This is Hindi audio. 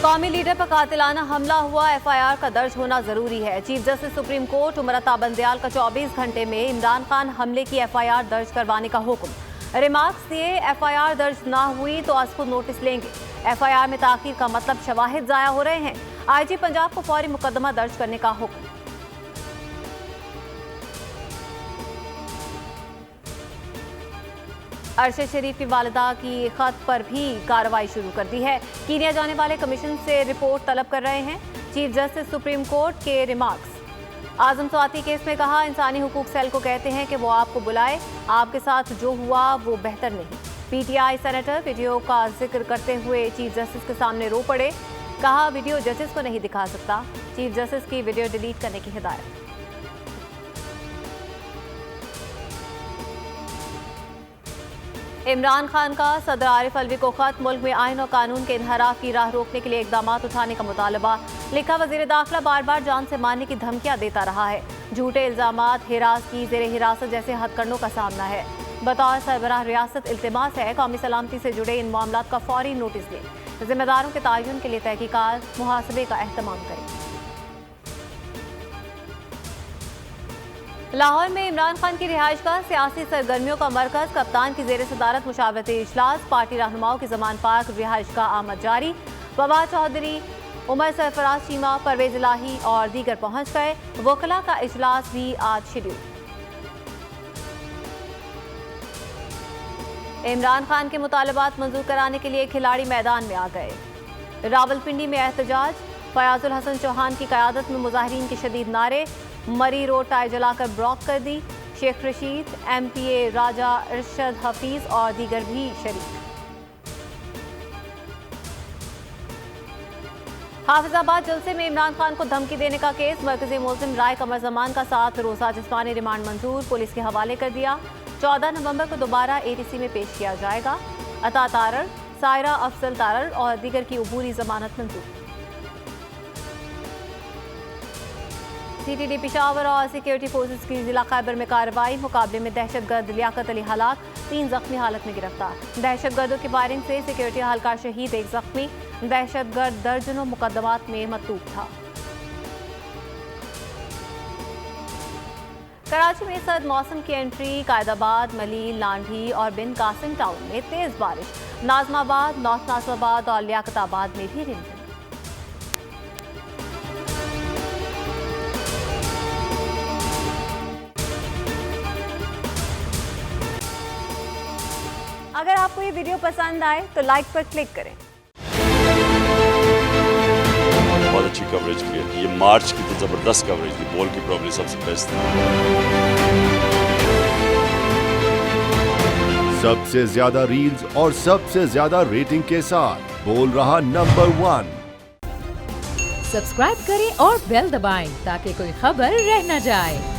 कौमी लीडर पर कातिलाना हमला हुआ, एफआईआर का दर्ज होना जरूरी है। Chief justice supreme court Umar Ata Bandial का 24 घंटे में इमरान खान हमले की एफआईआर दर्ज करवाने का हुक्म। रिमार्क्स दिए, एफआईआर दर्ज ना हुई तो आज खुद नोटिस लेंगे। एफआईआर में ताखीर का मतलब शवाहिद जाया हो रहे हैं। आईजी पंजाब को फौरी मुकदमा दर्ज करने का हुक्म। अरशद शरीफ की वालिदा की खत पर भी कार्रवाई शुरू कर दी है। कीनिया जाने वाले कमीशन से रिपोर्ट तलब कर रहे हैं। चीफ जस्टिस सुप्रीम कोर्ट के रिमार्क्स। आजम स्वाति केस में कहा, इंसानी हुकूक सेल को कहते हैं कि वो आपको बुलाए, आपके साथ जो हुआ वो बेहतर नहीं। पीटीआई सेनेटर वीडियो का जिक्र करते हुए चीफ जस्टिस के सामने रो पड़े। कहा, वीडियो जजेस को नहीं दिखा सकता। चीफ जस्टिस की वीडियो डिलीट करने की हिदायत। इमरान खान का सदर आरिफ अलवी को खत, मुल्क में आइन और कानून के इनहराफ की राह रोकने के लिए इकदाम उठाने का मुतालबा। लिखा, वजीर दाखिला बार बार जान से मारने की धमकियां देता रहा है। झूठे इल्जामात, हिरासगी, जेर हिरासत जैसे हथकंडों का सामना है। बतौर सरबराह रियासत इल्तिमास है, कौमी सलामती से जुड़े इन मामलात का फौरी नोटिस दें। जिम्मेदारों के तयन के लिए तहकीकात, मुहासबे का एहतमाम करें। लाहौर में इमरान खान की रिहाइश का सियासी सरगर्मियों का मरकज, कप्तान की जेर सदारत मुशावरती इजलास। पार्टी रहनुमाओं की जमान पार्क रिहाइश का आमद जारी। फवाद चौधरी, उमर सरफराज चीमा, परवेज इलाही और दीगर पहुंच गए। वकला का इजलास भी आज शेड्यूल। इमरान खान के मुतालबात मंजूर कराने के लिए खिलाड़ी मैदान में आ गए। रावलपिंडी में एहतजाज, फयाजुल हसन चौहान की क़यादत में मुजाहिरीन के शदीद नारे। मरी रोड टायर जलाकर ब्लॉक कर दी। शेख रशीद, एमपीए राजा अरशद हफीज और दीगर भी शरीक। हाफिजाबाद जलसे में इमरान खान को धमकी देने का केस, मरकजी मुल्जिम राय कमर जमान का 7 रोज़ा जिस्मानी रिमांड मंजूर, पुलिस के हवाले कर दिया। 14 नवंबर को दोबारा एटीसी में पेश किया जाएगा। अता तारर, सायरा अफजल तारर और दीगर की अबूरी जमानत मंजूर। सीटीडी पेशावर और सिक्योरिटी फोर्सेस की जिला खैबर में कार्रवाई, मुकाबले में दहशतगर्द लियाकत अली हलाक, 3 जख्मी हालत में गिरफ्तार। दहशतगर्दों की फायरिंग से सिक्योरिटी एहलकार शहीद, 1 जख्मी। दहशतगर्द दर्जनों मुकदमात में मतूब था। कराची में सर्द मौसम की एंट्री, कायदाबाद, मलील, लांढी और बिन कासिम टाउन में तेज बारिश। नाजमाबाद, नॉर्थ नाजमाबाद और लियाकताबाद में भी रिमझिम। अगर आपको ये वीडियो पसंद आए तो लाइक पर क्लिक करें। बहुत अच्छी कवरेज की है। ये मार्च की तो जबरदस्त कवरेज थी, बॉल की प्रॉब्लम सबसे बेस्ट थी। सबसे ज्यादा रील्स और सबसे ज्यादा रेटिंग के साथ बोल रहा नंबर 1। सब्सक्राइब करें और बेल दबाएं ताकि कोई खबर रह न जाए।